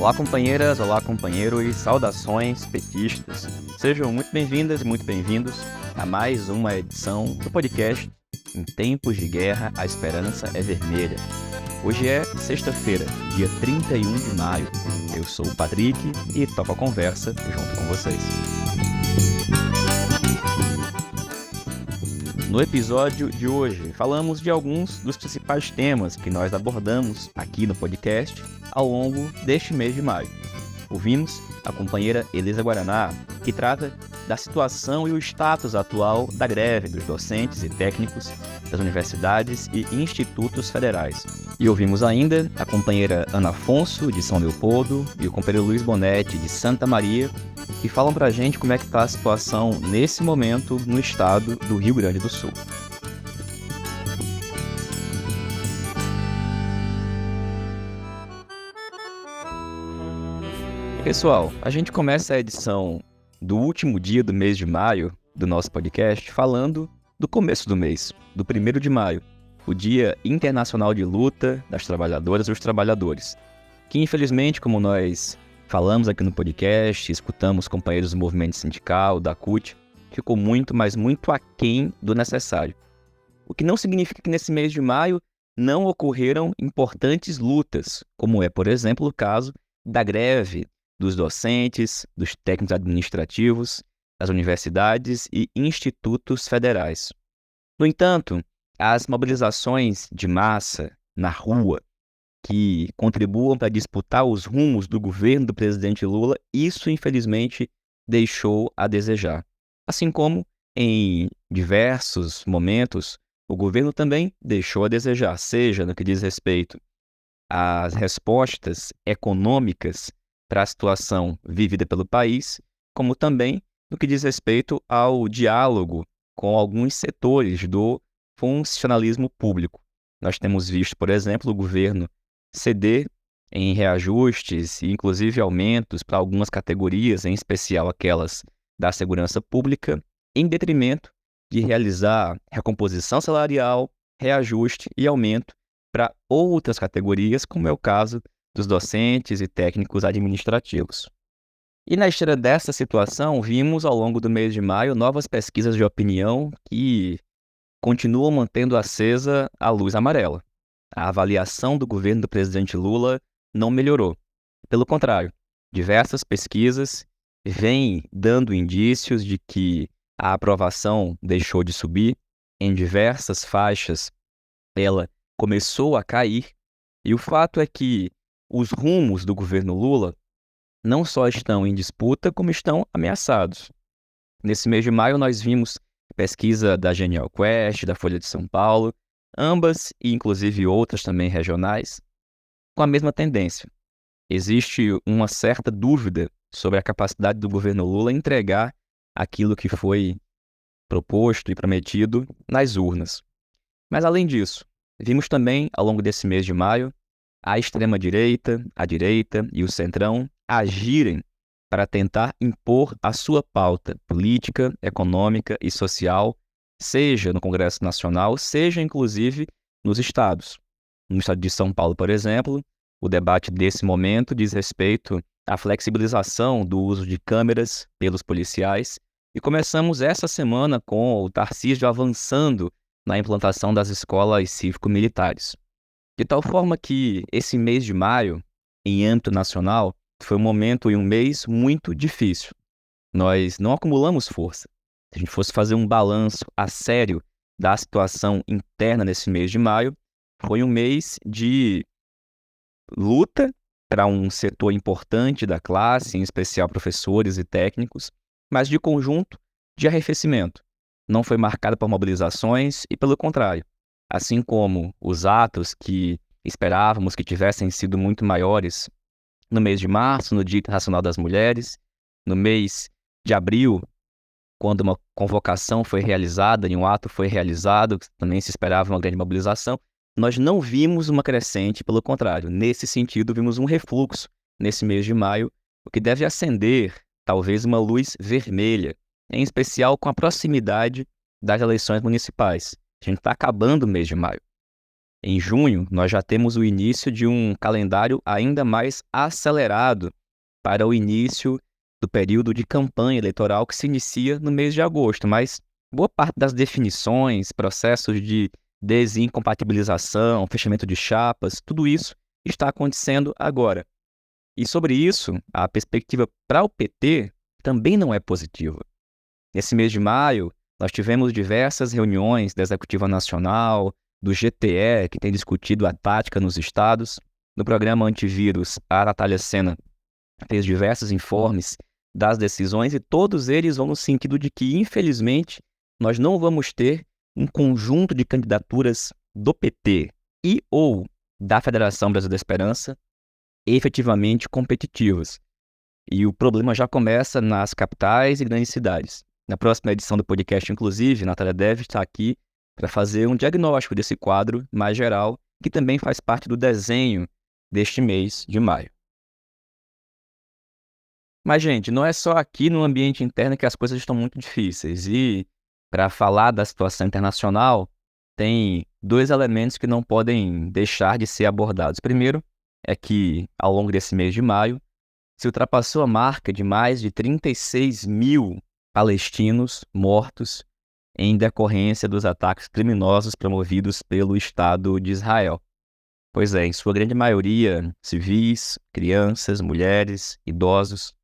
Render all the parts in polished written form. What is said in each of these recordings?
Olá, companheiras, olá, companheiros, saudações petistas. Sejam muito bem-vindas e muito bem-vindos a mais uma edição do podcast Em Tempos de Guerra, a Esperança é Vermelha. Hoje é sexta-feira, dia 31 de maio. Eu sou o Patrick e toco a conversa junto com vocês. No episódio de hoje, falamos de alguns dos principais temas que nós abordamos aqui no podcast ao longo deste mês de maio. Ouvimos a companheira Elisa Guaraná, que trata da situação e o status atual da greve dos docentes e técnicos das universidades e institutos federais. E ouvimos ainda a companheira Ana Afonso, de São Leopoldo, e o companheiro Luiz Bonetti, de Santa Maria, que falam pra gente como é que está a situação nesse momento no estado do Rio Grande do Sul. Pessoal, a gente começa a edição do último dia do mês de maio do nosso podcast falando do começo do mês, do 1º de maio, o Dia Internacional de Luta das Trabalhadoras e dos Trabalhadores, que infelizmente, como nós falamos aqui no podcast, escutamos companheiros do movimento sindical, da CUT, ficou muito, mas muito aquém do necessário. O que não significa que nesse mês de maio não ocorreram importantes lutas, como é, por exemplo, o caso da greve dos docentes, dos técnicos administrativos, das universidades e institutos federais. No entanto, as mobilizações de massa na rua que contribuam para disputar os rumos do governo do presidente Lula, isso infelizmente deixou a desejar. Assim como em diversos momentos, o governo também deixou a desejar, seja no que diz respeito às respostas econômicas para a situação vivida pelo país, como também no que diz respeito ao diálogo com alguns setores do funcionalismo público. Nós temos visto, por exemplo, o governo ceder em reajustes e inclusive aumentos para algumas categorias, em especial aquelas da segurança pública, em detrimento de realizar recomposição salarial, reajuste e aumento para outras categorias, como é o caso dos docentes e técnicos administrativos. E na esteira dessa situação, vimos ao longo do mês de maio novas pesquisas de opinião que continuam mantendo acesa a luz amarela. A avaliação do governo do presidente Lula não melhorou. Pelo contrário, diversas pesquisas vêm dando indícios de que a aprovação deixou de subir, em diversas faixas ela começou a cair, e o fato é que os rumos do governo Lula não só estão em disputa, como estão ameaçados. Nesse mês de maio, nós vimos pesquisa da Genial Quest, da Folha de São Paulo, ambas e inclusive outras também regionais, com a mesma tendência. Existe uma certa dúvida sobre a capacidade do governo Lula entregar aquilo que foi proposto e prometido nas urnas. Mas além disso, vimos também, ao longo desse mês de maio, a extrema-direita, a direita e o centrão agirem para tentar impor a sua pauta política, econômica e social, seja no Congresso Nacional, seja inclusive nos estados. No estado de São Paulo, por exemplo, o debate desse momento diz respeito à flexibilização do uso de câmeras pelos policiais, e começamos essa semana com o Tarcísio avançando na implantação das escolas cívico-militares. De tal forma que esse mês de maio, em âmbito nacional, foi um momento e um mês muito difícil. Nós não acumulamos força. Se a gente fosse fazer um balanço a sério da situação interna nesse mês de maio, foi um mês de luta para um setor importante da classe, em especial professores e técnicos, mas de conjunto de arrefecimento. Não foi marcado por mobilizações e, pelo contrário, assim como os atos que esperávamos que tivessem sido muito maiores no mês de março, no Dia Internacional das Mulheres, no mês de abril, quando uma convocação foi realizada e um ato foi realizado, também se esperava uma grande mobilização, nós não vimos uma crescente, pelo contrário. Nesse sentido, vimos um refluxo nesse mês de maio, o que deve acender, talvez, uma luz vermelha, em especial com a proximidade das eleições municipais. A gente está acabando o mês de maio. Em junho, nós já temos o início de um calendário ainda mais acelerado para o início do período de campanha eleitoral que se inicia no mês de agosto, mas boa parte das definições, processos de desincompatibilização, fechamento de chapas, tudo isso está acontecendo agora. E sobre isso, a perspectiva para o PT também não é positiva. Nesse mês de maio, nós tivemos diversas reuniões da Executiva Nacional, do GTE, que tem discutido a tática nos estados. No programa Antivírus, a Natália Sena fez diversos informes das decisões e todos eles vão no sentido de que, infelizmente, nós não vamos ter um conjunto de candidaturas do PT e ou da Federação Brasil da Esperança efetivamente competitivas. E o problema já começa nas capitais e grandes cidades. Na próxima edição do podcast, inclusive, Natália deve estar aqui para fazer um diagnóstico desse quadro mais geral, que também faz parte do desenho deste mês de maio. Mas, gente, não é só aqui no ambiente interno que as coisas estão muito difíceis. E, para falar da situação internacional, tem dois elementos que não podem deixar de ser abordados. Primeiro, é que, ao longo desse mês de maio, se ultrapassou a marca de mais de 36 mil palestinos mortos em decorrência dos ataques criminosos promovidos pelo Estado de Israel. Pois é, em sua grande maioria, civis, crianças, mulheres, idosos.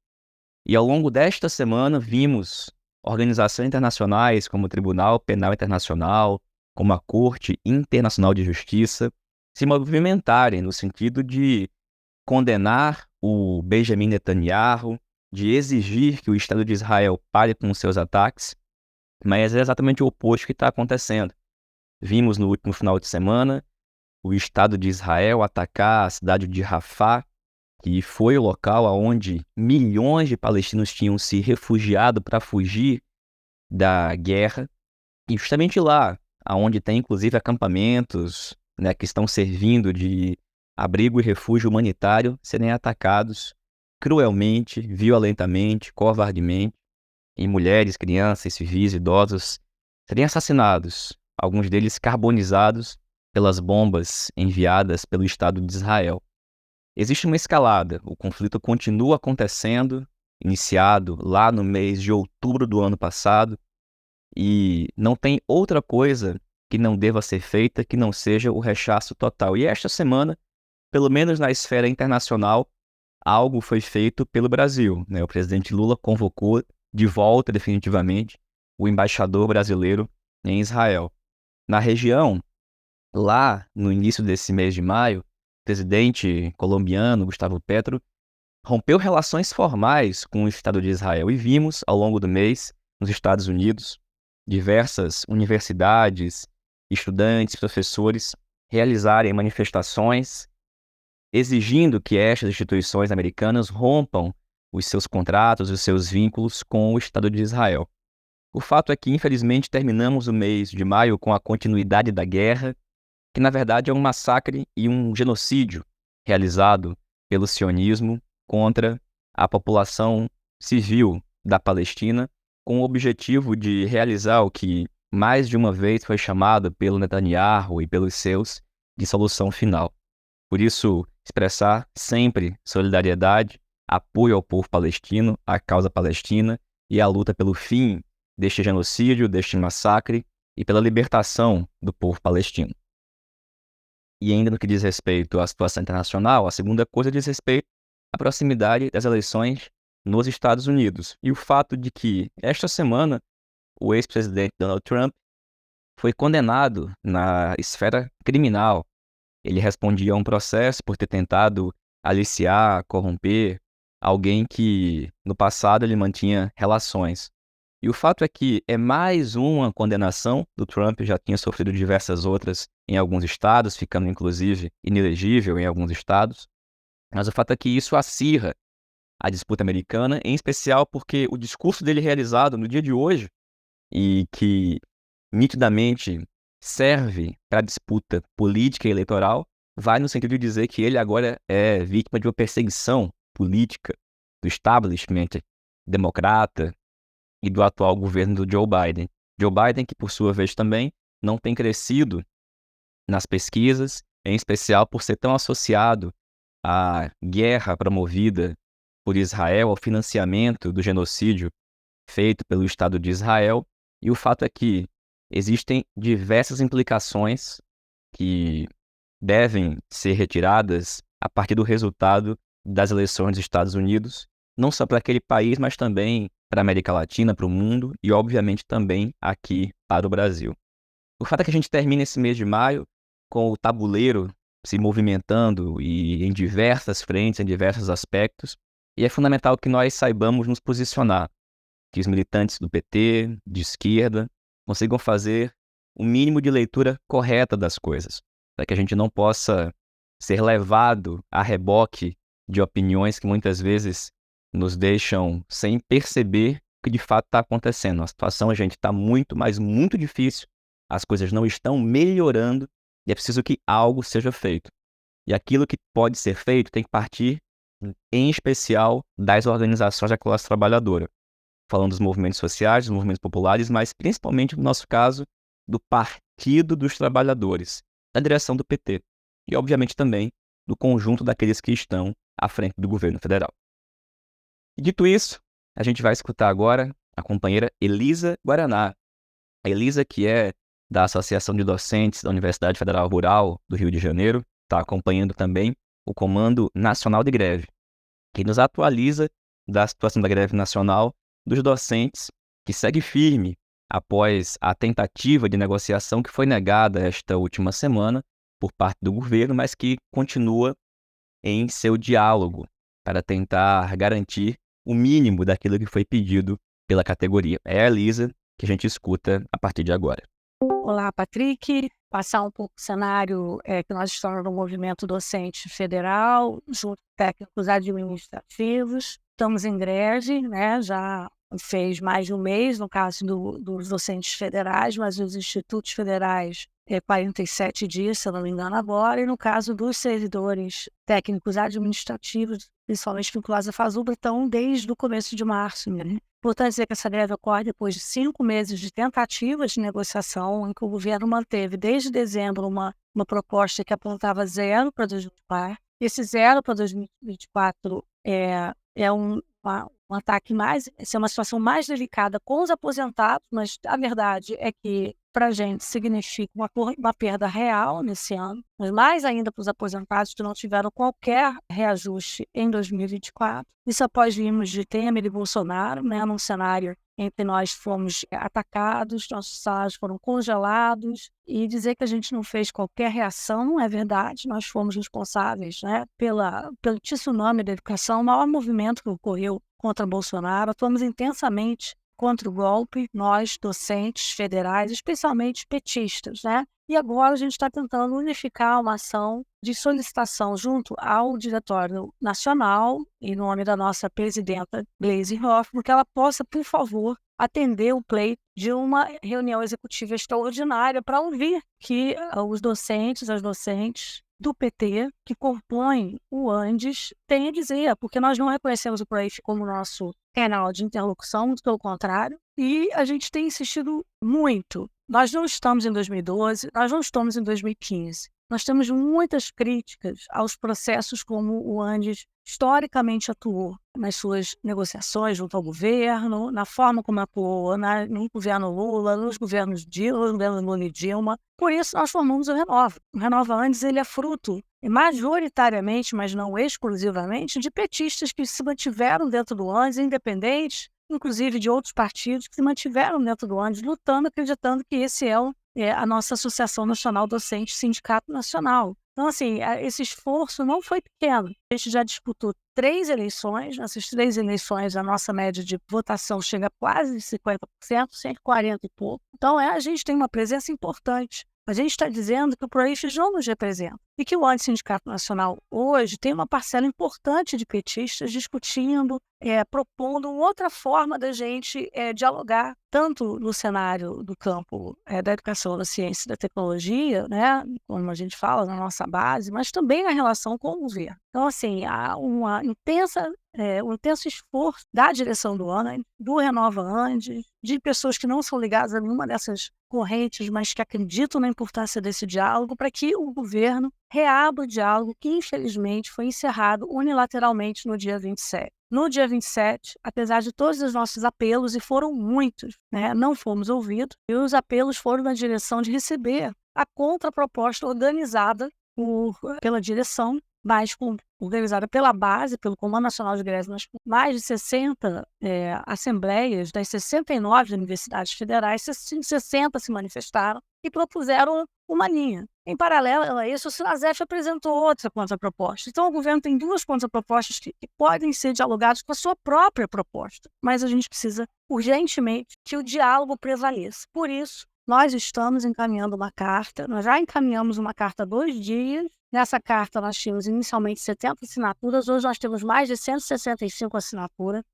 E ao longo desta semana vimos organizações internacionais como o Tribunal Penal Internacional, como a Corte Internacional de Justiça, se movimentarem no sentido de condenar o Benjamin Netanyahu, de exigir que o Estado de Israel pare com seus ataques, mas é exatamente o oposto que está acontecendo. Vimos no último final de semana o Estado de Israel atacar a cidade de Rafah, que foi o local onde milhões de palestinos tinham se refugiado para fugir da guerra, e justamente lá, onde tem inclusive acampamentos, né, que estão servindo de abrigo e refúgio humanitário, serem atacados cruelmente, violentamente, covardemente, e mulheres, crianças, civis, idosos serem assassinados, alguns deles carbonizados pelas bombas enviadas pelo Estado de Israel. Existe uma escalada, o conflito continua acontecendo, iniciado lá no mês de outubro do ano passado, e não tem outra coisa que não deva ser feita que não seja o rechaço total. E esta semana, pelo menos na esfera internacional, algo foi feito pelo Brasil, né? O presidente Lula convocou de volta definitivamente o embaixador brasileiro em Israel. Na região, lá no início desse mês de maio, o presidente colombiano Gustavo Petro rompeu relações formais com o Estado de Israel e vimos, ao longo do mês, nos Estados Unidos, diversas universidades, estudantes, professores realizarem manifestações exigindo que estas instituições americanas rompam os seus contratos, os seus vínculos com o Estado de Israel. O fato é que, infelizmente, terminamos o mês de maio com a continuidade da guerra, que na verdade é um massacre e um genocídio realizado pelo sionismo contra a população civil da Palestina, com o objetivo de realizar o que mais de uma vez foi chamado pelo Netanyahu e pelos seus de solução final. Por isso, expressar sempre solidariedade, apoio ao povo palestino, à causa palestina e à luta pelo fim deste genocídio, deste massacre e pela libertação do povo palestino. E ainda no que diz respeito à situação internacional, a segunda coisa diz respeito à proximidade das eleições nos Estados Unidos e o fato de que, esta semana, o ex-presidente Donald Trump foi condenado na esfera criminal. Ele respondia a um processo por ter tentado aliciar, corromper alguém que, no passado, ele mantinha relações. E o fato é que é mais uma condenação do Trump, já tinha sofrido diversas outras em alguns estados, ficando inclusive inelegível em alguns estados. Mas o fato é que isso acirra a disputa americana, em especial porque o discurso dele realizado no dia de hoje, e que nitidamente serve para a disputa política e eleitoral, vai no sentido de dizer que ele agora é vítima de uma perseguição política do establishment democrata e do atual governo do Joe Biden. Joe Biden, que por sua vez também não tem crescido nas pesquisas, em especial por ser tão associado à guerra promovida por Israel, ao financiamento do genocídio feito pelo Estado de Israel. E o fato é que existem diversas implicações que devem ser retiradas a partir do resultado das eleições dos Estados Unidos, não só para aquele país, mas também para a América Latina, para o mundo e, obviamente, também aqui para o Brasil. O fato é que a gente termina esse mês de maio com o tabuleiro se movimentando e em diversas frentes, em diversos aspectos, e é fundamental que nós saibamos nos posicionar, que os militantes do PT, de esquerda, consigam fazer o mínimo de leitura correta das coisas, para que a gente não possa ser levado a reboque de opiniões que muitas vezes nos deixam sem perceber o que de fato está acontecendo. A situação, gente, está muito, mas muito difícil. As coisas não estão melhorando e é preciso que algo seja feito. E aquilo que pode ser feito tem que partir, em especial, das organizações da classe trabalhadora. Falando dos movimentos sociais, dos movimentos populares, mas principalmente, no nosso caso, do Partido dos Trabalhadores, da direção do PT. E, obviamente, também do conjunto daqueles que estão à frente do governo federal. E dito isso, a gente vai escutar agora a companheira Elisa Guaraná. A Elisa, que é da Associação de Docentes da Universidade Federal Rural do Rio de Janeiro, está acompanhando também o Comando Nacional de Greve, que nos atualiza da situação da greve nacional dos docentes, que segue firme após a tentativa de negociação que foi negada esta última semana por parte do governo, mas que continua em seu diálogo para tentar garantir o mínimo daquilo que foi pedido pela categoria. É a Elisa que a gente escuta a partir de agora. Olá, Patrick. Passar um pouco o cenário que nós estamos no movimento docente federal, junto com técnicos administrativos. Estamos em greve, né? Já fez mais de um mês, no caso dos docentes federais, mas os institutos federais 47 dias, se eu não me engano, agora. E no caso dos servidores técnicos administrativos, principalmente vinculados à FASUBRA, estão desde o começo de março, né? Importante dizer que essa greve ocorre depois de 5 meses de tentativas de negociação, em que o governo manteve desde dezembro uma proposta que apontava zero para 2024. Esse zero para 2024 é um ataque mais, é uma situação mais delicada com os aposentados, mas a verdade é que para a gente significa uma perda real nesse ano, mas mais ainda para os aposentados que não tiveram qualquer reajuste em 2024. Isso após virmos de Temer e Bolsonaro, né, num cenário em que nós fomos atacados, nossos salários foram congelados, e dizer que a gente não fez qualquer reação não é verdade. Nós fomos responsáveis, né, pelo tsunami da educação, o maior movimento que ocorreu contra Bolsonaro. Atuamos intensamente contra o golpe, nós, docentes federais, especialmente petistas, né? E agora a gente está tentando unificar uma ação de solicitação junto ao Diretório Nacional, em nome da nossa presidenta Gleisi Hoffmann, que ela possa, por favor, atender o pleito de uma reunião executiva extraordinária para ouvir que os docentes, as docentes do PT, que compõem o Andes, têm a dizer, porque nós não reconhecemos o PROEIF como nosso canal de interlocução, muito pelo contrário, e a gente tem insistido muito. Nós não estamos em 2012, nós não estamos em 2015. Nós temos muitas críticas aos processos como o Andes historicamente atuou nas suas negociações junto ao governo, na forma como atuou no governo Lula, nos governos Lula e Dilma. Por isso, nós formamos o Renova. O Renova Andes ele é fruto, majoritariamente, mas não exclusivamente, de petistas que se mantiveram dentro do Andes, independentes, inclusive de outros partidos que se mantiveram dentro do Andes, lutando, acreditando que esse é a nossa Associação Nacional Docente Sindicato Nacional. Então, assim, esse esforço não foi pequeno. A gente já disputou 3 eleições. Nessas 3 eleições, a nossa média de votação chega a quase 50%, 140 e pouco. Então, a gente tem uma presença importante. A gente está dizendo que o PROEIF não nos representa e que o Antissindicato Nacional hoje tem uma parcela importante de petistas discutindo propondo outra forma da gente dialogar, tanto no cenário do campo da educação, da ciência e da tecnologia, né, como a gente fala na nossa base, mas também na relação com o governo. Então, assim, há um intenso esforço da direção do ANA, do Renova Andes, de pessoas que não são ligadas a nenhuma dessas correntes, mas que acreditam na importância desse diálogo, para que o governo reabra o diálogo que, infelizmente, foi encerrado unilateralmente no dia 27. No dia 27, apesar de todos os nossos apelos, e foram muitos, né, não fomos ouvidos, e os apelos foram na direção de receber a contraproposta organizada pela direção, mas organizada pela base, pelo Comando Nacional de Greves, mas com mais de 60 assembleias das 69 universidades federais, 60 se manifestaram e propuseram uma linha. Em paralelo a isso, o Sinasef apresentou outra contraproposta. Então, o governo tem duas contrapropostas que podem ser dialogadas com a sua própria proposta, mas a gente precisa urgentemente que o diálogo prevaleça. Por isso, nós estamos encaminhando uma carta, nós já encaminhamos uma carta há 2 dias. Nessa carta nós tínhamos inicialmente 70 assinaturas, hoje nós temos mais de 165 assinaturas.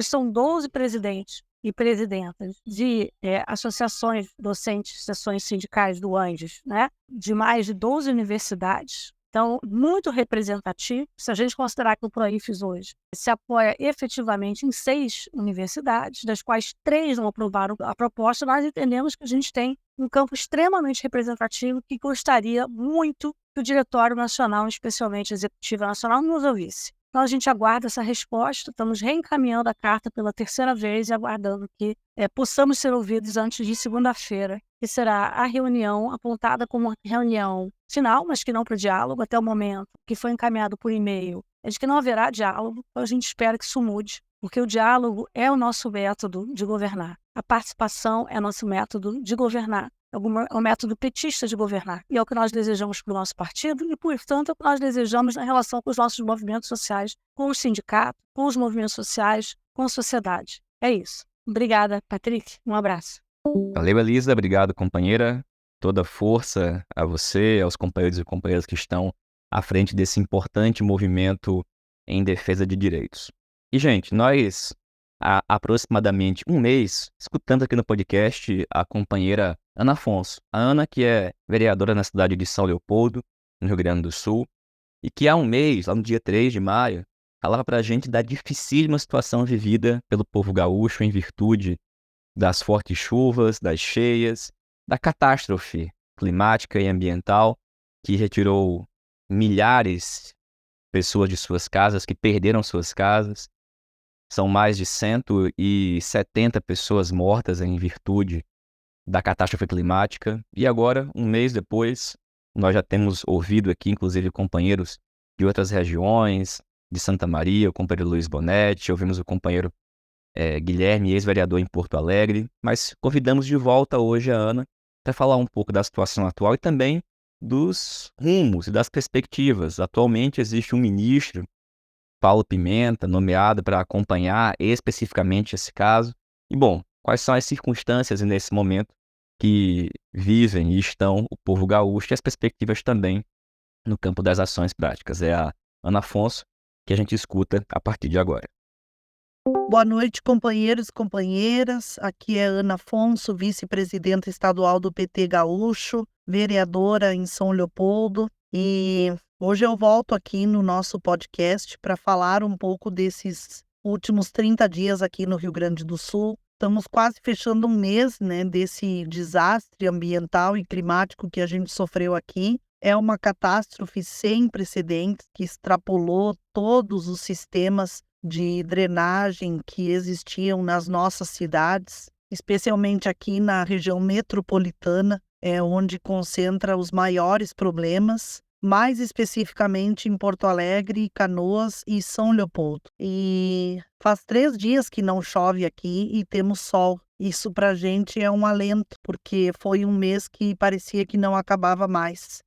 São 12 presidentes e presidentas de associações docentes, seções sindicais do Andes, né, de mais de 12 universidades. Então, muito representativo. Se a gente considerar que o Proifes hoje se apoia efetivamente em 6 universidades, das quais 3 não aprovaram a proposta, nós entendemos que a gente tem um campo extremamente representativo que gostaria muito que o Diretório Nacional, especialmente a Executiva Nacional, nos ouvisse. Então, a gente aguarda essa resposta, estamos reencaminhando a carta pela 3ª vez e aguardando que possamos ser ouvidos antes de segunda-feira, que será a reunião apontada como uma reunião final, mas que não para diálogo, até o momento que foi encaminhado por e-mail, é de que não haverá diálogo, então a gente espera que isso mude, porque o diálogo é o nosso método de governar, a participação é nosso método de governar. É o método petista de governar. E é o que nós desejamos para o nosso partido e, portanto, é o que nós desejamos na relação com os nossos movimentos sociais, com os sindicatos, com os movimentos sociais, com a sociedade. É isso. Obrigada, Patrick. Um abraço. Valeu, Elisa. Obrigado, companheira. Toda força a você, aos companheiros e companheiras que estão à frente desse importante movimento em defesa de direitos. E, gente, nós há aproximadamente um mês escutamos aqui no podcast a companheira Ana Afonso. A Ana, que é vereadora na cidade de São Leopoldo, no Rio Grande do Sul, e que há um mês, lá no dia 3 de maio, falava pra gente da dificílima situação vivida pelo povo gaúcho em virtude das fortes chuvas, das cheias, da catástrofe climática e ambiental que retirou milhares de pessoas de suas casas, que perderam suas casas. São mais de 170 pessoas mortas em virtude da catástrofe climática. E agora, um mês depois, nós já temos ouvido aqui, inclusive, companheiros de outras regiões, de Santa Maria, o companheiro Luiz Bonetti, ouvimos o companheiro Guilherme, ex-vereador em Porto Alegre, mas convidamos de volta hoje a Ana para falar um pouco da situação atual e também dos rumos e das perspectivas. Atualmente existe um ministro, Paulo Pimenta, nomeado para acompanhar especificamente esse caso. E, bom, quais são as circunstâncias nesse momento que vivem e estão o povo gaúcho e as perspectivas também no campo das ações práticas. É a Ana Afonso que a gente escuta a partir de agora. Boa noite, companheiros e companheiras. Aqui é Ana Afonso, vice-presidenta estadual do PT Gaúcho, vereadora em São Leopoldo. E hoje eu volto aqui no nosso podcast para falar um pouco desses últimos 30 dias aqui no Rio Grande do Sul. Estamos quase fechando um mês, né, desse desastre ambiental e climático que a gente sofreu aqui. É uma catástrofe sem precedentes que extrapolou todos os sistemas de drenagem que existiam nas nossas cidades, especialmente aqui na região metropolitana, onde concentra os maiores problemas, mais especificamente em Porto Alegre, Canoas e São Leopoldo. E faz 3 dias que não chove aqui e temos sol. Isso pra gente é um alento, porque foi um mês que parecia que não acabava mais.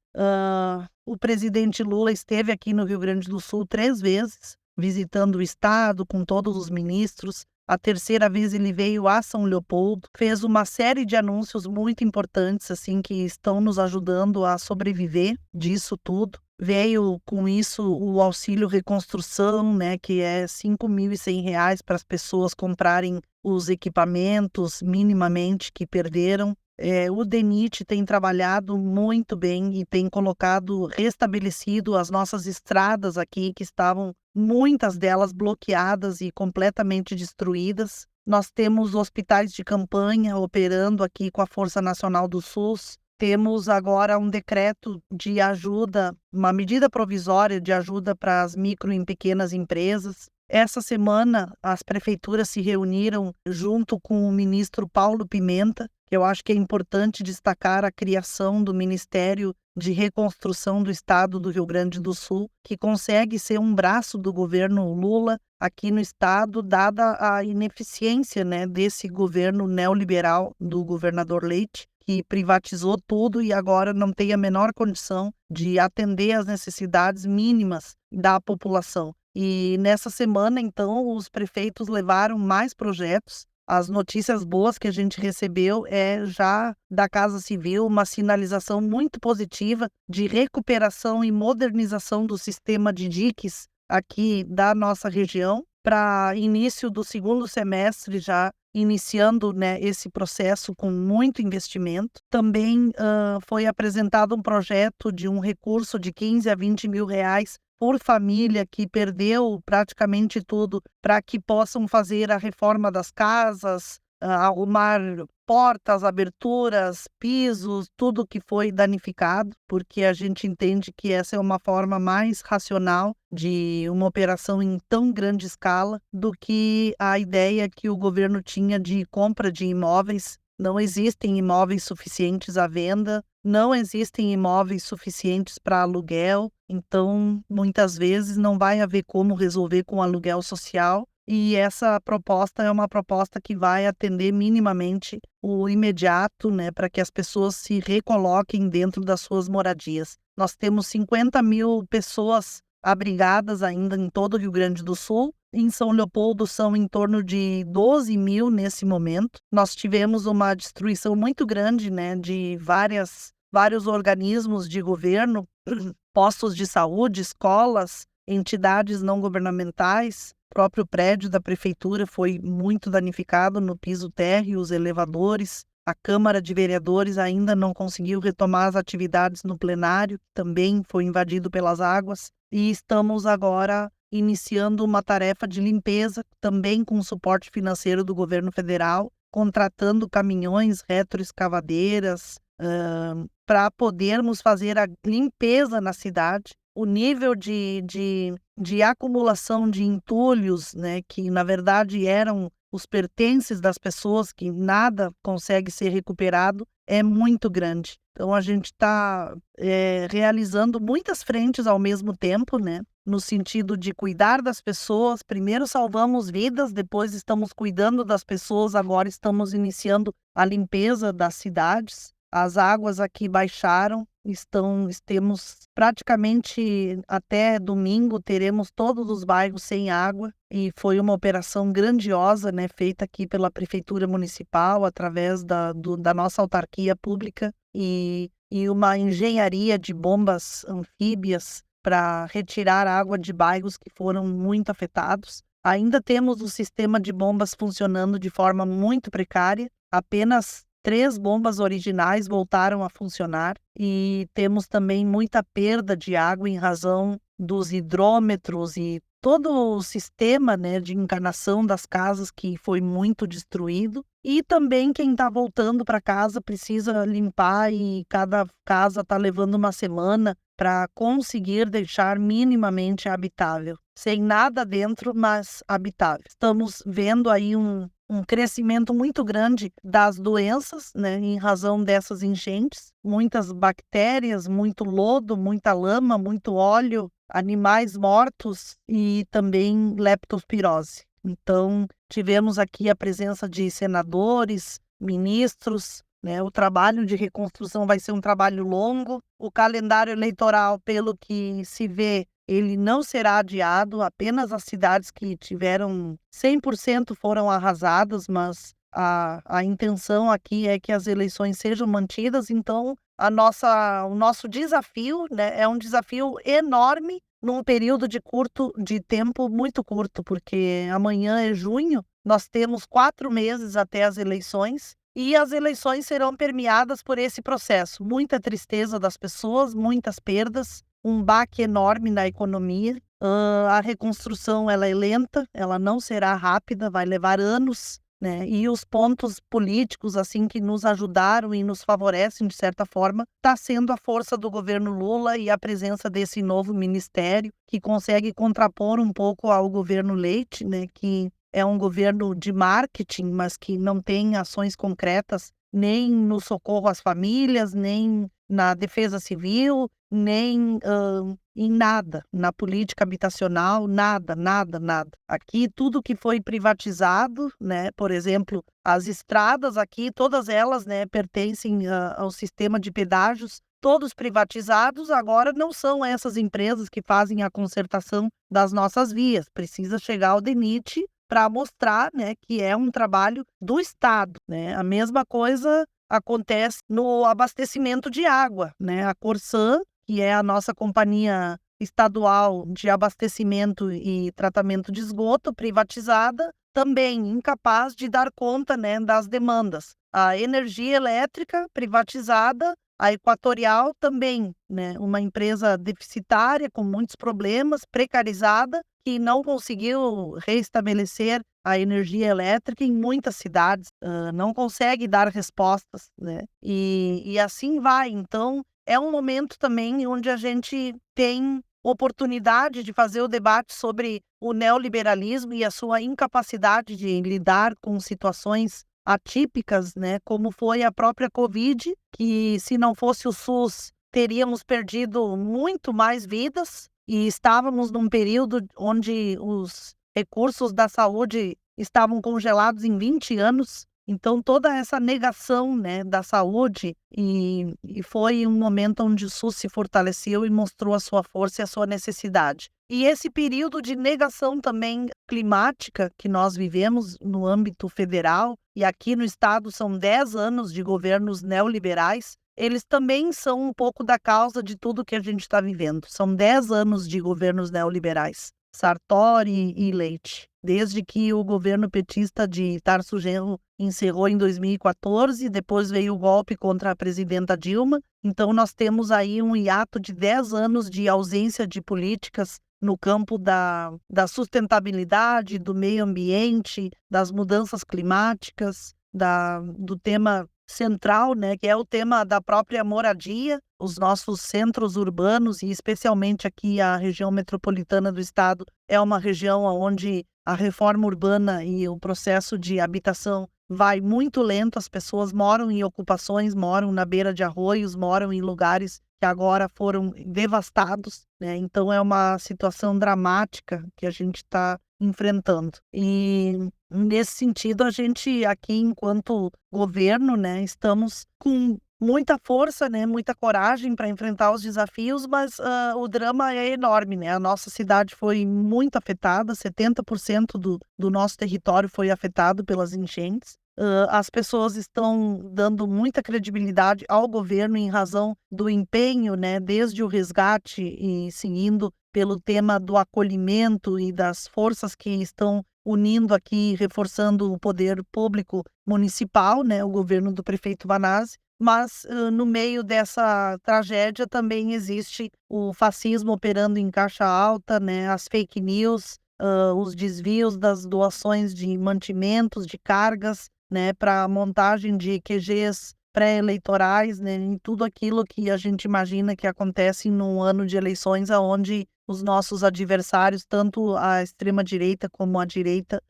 O presidente Lula esteve aqui no Rio Grande do Sul 3 vezes, visitando o estado com todos os ministros. A 3ª vez ele veio a São Leopoldo, fez uma série de anúncios muito importantes assim que estão nos ajudando a sobreviver disso tudo. veio com isso o auxílio reconstrução, né, que é R$ 5.100 para as pessoas comprarem os equipamentos minimamente que perderam. O DENIT tem trabalhado muito bem e tem restabelecido as nossas estradas aqui, que estavam muitas delas bloqueadas e completamente destruídas. Nós temos hospitais de campanha operando aqui com a Força Nacional do SUS. Temos agora um decreto de ajuda, uma medida provisória de ajuda para as micro e pequenas empresas. Essa semana, as prefeituras se reuniram junto com o ministro Paulo Pimenta. Eu acho que é importante destacar a criação do Ministério de Reconstrução do Estado do Rio Grande do Sul, que consegue ser um braço do governo Lula aqui no estado, dada a ineficiência, né, desse governo neoliberal do governador Leite, que privatizou tudo e agora não tem a menor condição de atender às necessidades mínimas da população. E nessa semana, então, os prefeitos levaram mais projetos. As notícias boas que a gente recebeu é já da Casa Civil uma sinalização muito positiva de recuperação e modernização do sistema de diques aqui da nossa região para início do segundo semestre, já iniciando, né, esse processo com muito investimento. Também foi apresentado um projeto de um recurso de 15 a 20 mil reais por família que perdeu praticamente tudo, para que possam fazer a reforma das casas, arrumar portas, aberturas, pisos, tudo que foi danificado, porque a gente entende que essa é uma forma mais racional de uma operação em tão grande escala do que a ideia que o governo tinha de compra de imóveis. Não existem imóveis suficientes à venda, não existem imóveis suficientes para aluguel, então muitas vezes não vai haver como resolver com aluguel social. E essa proposta é uma proposta que vai atender minimamente o imediato, né, para que as pessoas se recoloquem dentro das suas moradias. Nós temos 50 mil pessoas abrigadas ainda em todo o Rio Grande do Sul. Em São Leopoldo são em torno de 12 mil nesse momento. Nós tivemos uma destruição muito grande, né, de vários organismos de governo, postos de saúde, escolas, entidades não governamentais. O próprio prédio da prefeitura foi muito danificado no piso térreo, os elevadores. A Câmara de Vereadores ainda não conseguiu retomar as atividades no plenário, também foi invadido pelas águas. E estamos agora iniciando uma tarefa de limpeza, também com suporte financeiro do governo federal, contratando caminhões, retroescavadeiras, para podermos fazer a limpeza na cidade. O nível de acumulação de entulhos, né, que na verdade eram os pertences das pessoas, que nada consegue ser recuperado, é muito grande. Então a gente está realizando muitas frentes ao mesmo tempo, né, no sentido de cuidar das pessoas. Primeiro salvamos vidas, depois estamos cuidando das pessoas, agora estamos iniciando a limpeza das cidades. As águas aqui baixaram, temos praticamente até domingo, teremos todos os bairros sem água, e foi uma operação grandiosa, né, feita aqui pela Prefeitura Municipal, através da nossa autarquia pública, e uma engenharia de bombas anfíbias para retirar água de bairros que foram muito afetados. Ainda temos o sistema de bombas funcionando de forma muito precária, apenas 3 bombas originais voltaram a funcionar, e temos também muita perda de água em razão dos hidrômetros e todo o sistema, né, de encanação das casas, que foi muito destruído. E também quem está voltando para casa precisa limpar, e cada casa está levando uma semana para conseguir deixar minimamente habitável. Sem nada dentro, mas habitável. Estamos vendo aí um crescimento muito grande das doenças, né, em razão dessas enchentes. Muitas bactérias, muito lodo, muita lama, muito óleo, animais mortos e também leptospirose. Então, tivemos aqui a presença de senadores, ministros, né? O trabalho de reconstrução vai ser um trabalho longo. O calendário eleitoral, pelo que se vê, ele não será adiado. Apenas as cidades que tiveram 100% foram arrasadas, mas a intenção aqui é que as eleições sejam mantidas, então o nosso desafio, né, é um desafio enorme num período de tempo muito curto, porque amanhã é junho, nós temos 4 meses até as eleições, e as eleições serão permeadas por esse processo. Muita tristeza das pessoas, muitas perdas, um baque enorme na economia. A reconstrução ela é lenta, ela não será rápida, vai levar anos, né? E os pontos políticos assim que nos ajudaram e nos favorecem de certa forma, está sendo a força do governo Lula e a presença desse novo ministério que consegue contrapor um pouco ao governo Leite, né? Que é um governo de marketing, mas que não tem ações concretas nem no socorro às famílias, nem na defesa civil, nem em nada, na política habitacional, nada, nada, nada. Aqui tudo que foi privatizado, né, por exemplo, as estradas aqui, todas elas, né, pertencem ao sistema de pedágios, todos privatizados, agora não são essas empresas que fazem a consertação das nossas vias. Precisa chegar ao DENIT para mostrar, né, que é um trabalho do Estado, né? A mesma coisa acontece no abastecimento de água, né? A Corsan, que é a nossa companhia estadual de abastecimento e tratamento de esgoto, privatizada, também incapaz de dar conta, né, das demandas. A energia elétrica privatizada, a Equatorial também, né, uma empresa deficitária, com muitos problemas, precarizada, que não conseguiu reestabelecer a energia elétrica em muitas cidades, não consegue dar respostas, né? E assim vai. Então, é um momento também onde a gente tem oportunidade de fazer o debate sobre o neoliberalismo e a sua incapacidade de lidar com situações atípicas, né? Como foi a própria Covid, que se não fosse o SUS, teríamos perdido muito mais vidas, e estávamos num período onde os recursos da saúde estavam congelados em 20 anos. Então, toda essa negação, né, da saúde, e foi um momento onde o SUS se fortaleceu e mostrou a sua força e a sua necessidade. E esse período de negação também climática que nós vivemos no âmbito federal, e aqui no estado são 10 anos de governos neoliberais, eles também são um pouco da causa de tudo que a gente está vivendo. São 10 anos de governos neoliberais, Sartori e Leite. Desde que o governo petista de Tarso Genro encerrou em 2014, depois veio o golpe contra a presidenta Dilma. Então nós temos aí um hiato de 10 anos de ausência de políticas no campo da sustentabilidade, do meio ambiente, das mudanças climáticas, do tema central, né, que é o tema da própria moradia. Os nossos centros urbanos, e especialmente aqui a região metropolitana do estado, é uma região onde a reforma urbana e o processo de habitação vai muito lento. As pessoas moram em ocupações, moram na beira de arroios, moram em lugares que agora foram devastados, né? Então é uma situação dramática que a gente está enfrentando. E nesse sentido, a gente aqui, enquanto governo, né, estamos com muita força, né, muita coragem para enfrentar os desafios, mas o drama é enorme, né? A nossa cidade foi muito afetada, 70% do nosso território foi afetado pelas enchentes. As pessoas estão dando muita credibilidade ao governo em razão do empenho, né, desde o resgate e seguindo pelo tema do acolhimento e das forças que estão unindo aqui, reforçando o poder público municipal, né, o governo do prefeito Vanazzi. Mas no meio dessa tragédia também existe o fascismo operando em caixa alta, né, as fake news, os desvios das doações de mantimentos, de cargas, né, para a montagem de QGs pré-eleitorais, né, em tudo aquilo que a gente imagina que acontece num ano de eleições, onde os nossos adversários, tanto a extrema-direita como a direita,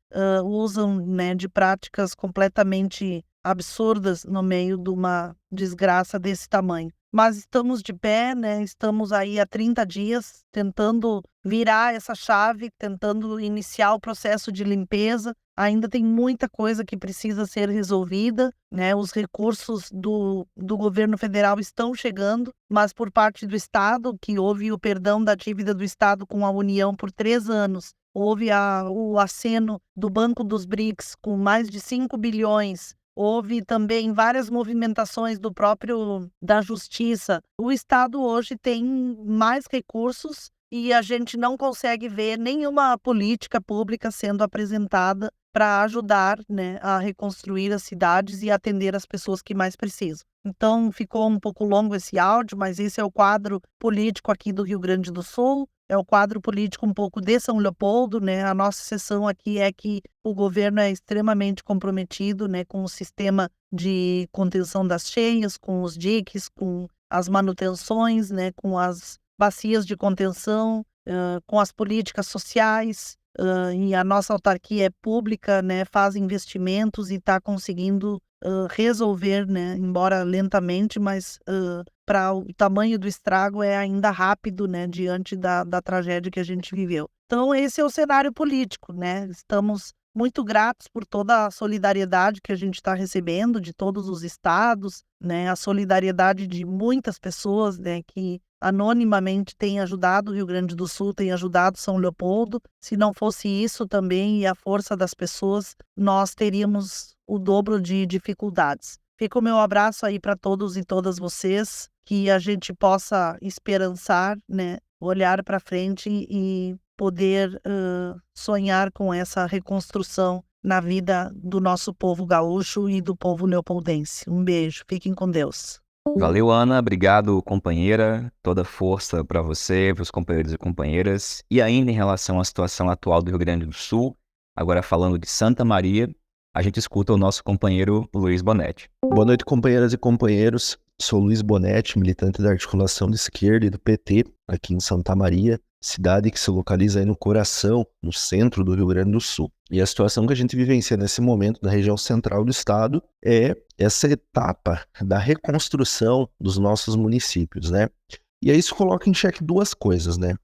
usam, né, de práticas completamente absurdas no meio de uma desgraça desse tamanho. Mas estamos de pé, né? Estamos aí há 30 dias tentando virar essa chave, tentando iniciar o processo de limpeza. Ainda tem muita coisa que precisa ser resolvida, né? Os recursos do governo federal estão chegando, mas por parte do Estado, que houve o perdão da dívida do Estado com a União por 3 anos, houve o aceno do Banco dos BRICS com mais de 5 bilhões, houve também várias movimentações da Justiça. O Estado hoje tem mais recursos e a gente não consegue ver nenhuma política pública sendo apresentada para ajudar, né, a reconstruir as cidades e atender as pessoas que mais precisam. Então, ficou um pouco longo esse áudio, mas esse é o quadro político aqui do Rio Grande do Sul, é o quadro político um pouco de São Leopoldo, né? A nossa sessão aqui é que o governo é extremamente comprometido, né, com o sistema de contenção das cheias, com os diques, com as manutenções, né, com as bacias de contenção, com as políticas sociais, e a nossa autarquia é pública, né, faz investimentos e está conseguindo resolver, né, embora lentamente, mas para o tamanho do estrago é ainda rápido, né, diante da tragédia que a gente viveu. Então esse é o cenário político, né? Estamos muito gratos por toda a solidariedade que a gente está recebendo de todos os estados, né? A solidariedade de muitas pessoas, né, que anonimamente têm ajudado o Rio Grande do Sul, têm ajudado São Leopoldo. Se não fosse isso também e a força das pessoas, nós teríamos o dobro de dificuldades. Fica o meu abraço aí para todos e todas vocês, que a gente possa esperançar, né, olhar para frente e poder sonhar com essa reconstrução na vida do nosso povo gaúcho e do povo leopoldense. Um beijo, fiquem com Deus. Valeu, Ana. Obrigado, companheira. Toda força para você, para os companheiros e companheiras. E ainda em relação à situação atual do Rio Grande do Sul, agora falando de Santa Maria, a gente escuta o nosso companheiro Luiz Bonetti. Boa noite, companheiras e companheiros. Sou Luiz Bonetti, militante da articulação de esquerda e do PT, aqui em Santa Maria, cidade que se localiza aí no coração, no centro do Rio Grande do Sul. E a situação que a gente vivencia nesse momento na região central do estado é essa etapa da reconstrução dos nossos municípios, né? E aí isso coloca em xeque duas coisas, né?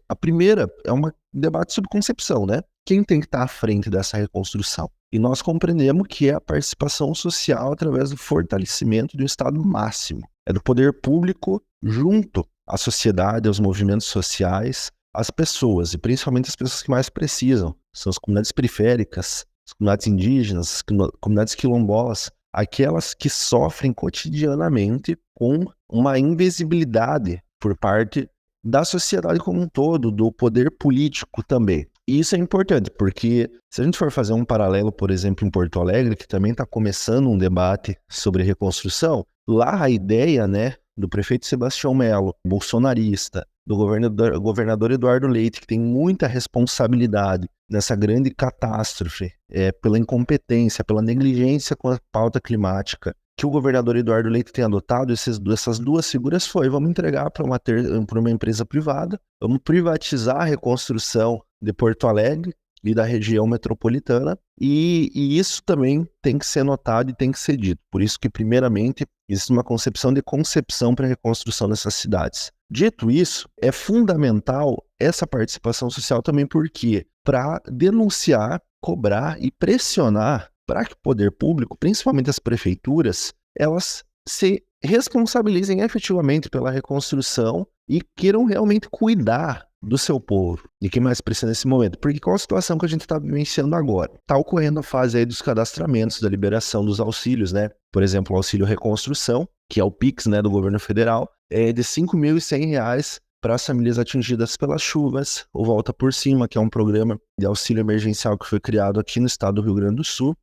A primeira é um debate sobre concepção, né? Quem tem que estar à frente dessa reconstrução? E nós compreendemos que é a participação social através do fortalecimento do Estado máximo. É do poder público junto à sociedade, aos movimentos sociais, às pessoas, e principalmente as pessoas que mais precisam. São as comunidades periféricas, as comunidades indígenas, as comunidades quilombolas, aquelas que sofrem cotidianamente com uma invisibilidade por parte da sociedade como um todo, do poder político também. E isso é importante, porque se a gente for fazer um paralelo, por exemplo, em Porto Alegre, que também está começando um debate sobre reconstrução, lá a ideia, né, do prefeito Sebastião Melo, bolsonarista, do governador Eduardo Leite, que tem muita responsabilidade nessa grande catástrofe, pela incompetência, pela negligência com a pauta climática, que o governador Eduardo Leite tem adotado, essas duas figuras vamos entregar para uma empresa privada, vamos privatizar a reconstrução de Porto Alegre e da região metropolitana, e isso também tem que ser notado e tem que ser dito. Por isso que, primeiramente, existe uma concepção de concepção para a reconstrução dessas cidades. Dito isso, é fundamental essa participação social também porque para denunciar, cobrar e pressionar para que o poder público, principalmente as prefeituras, elas se responsabilizem efetivamente pela reconstrução e queiram realmente cuidar do seu povo, de quem mais precisa nesse momento. Porque qual a situação que a gente está vivenciando agora? Está ocorrendo a fase aí dos cadastramentos, da liberação dos auxílios, né? Por exemplo, o auxílio reconstrução, que é o PIX, né, do governo federal, é de R$ 5.100 para as famílias atingidas pelas chuvas, o Volta por Cima, que é um programa de auxílio emergencial que foi criado aqui no estado do Rio Grande do Sul.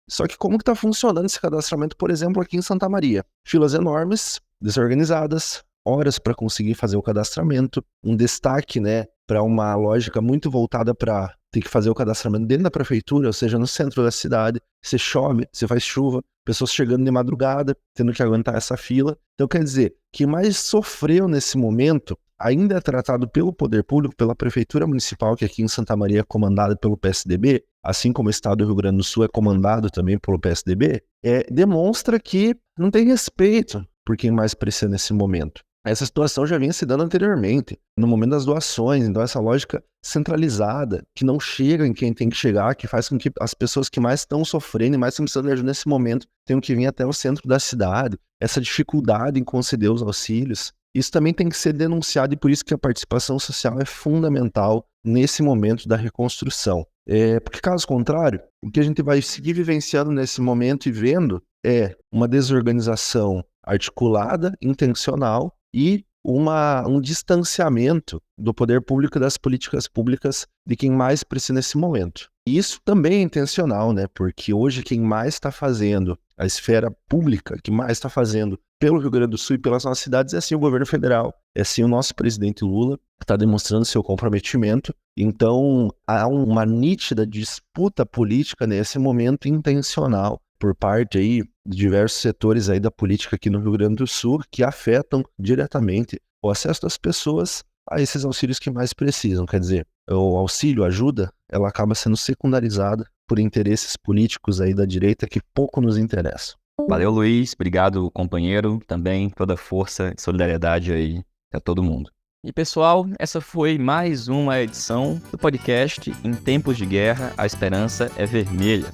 Só que como que está funcionando esse cadastramento, por exemplo, aqui em Santa Maria? Filas enormes, desorganizadas, horas para conseguir fazer o cadastramento, um destaque, né, para uma lógica muito voltada para ter que fazer o cadastramento dentro da prefeitura, ou seja, no centro da cidade. Você chove, você faz chuva, pessoas chegando de madrugada, tendo que aguentar essa fila. Então, quer dizer, quem mais sofreu nesse momento ainda é tratado pelo poder público, pela prefeitura municipal, que aqui em Santa Maria é comandada pelo PSDB, assim como o estado do Rio Grande do Sul é comandado também pelo PSDB, demonstra que não tem respeito por quem mais precisa nesse momento. Essa situação já vinha se dando anteriormente, no momento das doações. Então essa lógica centralizada, que não chega em quem tem que chegar, que faz com que as pessoas que mais estão sofrendo e mais estão precisando de ajuda nesse momento tenham que vir até o centro da cidade, essa dificuldade em conceder os auxílios, isso também tem que ser denunciado, e por isso que a participação social é fundamental nesse momento da reconstrução. Porque caso contrário, o que a gente vai seguir vivenciando nesse momento e vendo é uma desorganização articulada, intencional e um distanciamento do poder público e das políticas públicas de quem mais precisa nesse momento. E isso também é intencional, né? Porque hoje quem mais está fazendo, a esfera pública que mais está fazendo pelo Rio Grande do Sul e pelas nossas cidades é sim o governo federal, é sim o nosso presidente Lula, que está demonstrando seu comprometimento. Então há uma nítida disputa política nesse momento intencional por parte aí de diversos setores aí da política aqui no Rio Grande do Sul que afetam diretamente o acesso das pessoas a esses auxílios que mais precisam. Quer dizer, o auxílio, a ajuda, ela acaba sendo secundarizada por interesses políticos aí da direita que pouco nos interessam. Valeu, Luiz. Obrigado, companheiro. Também toda força e solidariedade aí a todo mundo. E pessoal, essa foi mais uma edição do podcast Em Tempos de Guerra, a Esperança é Vermelha.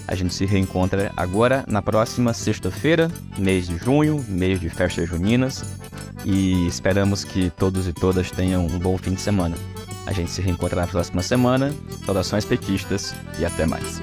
A gente se reencontra agora na próxima sexta-feira, mês de junho, mês de festas juninas, e esperamos que todos e todas tenham um bom fim de semana. A gente se reencontra na próxima semana. Saudações petistas e até mais.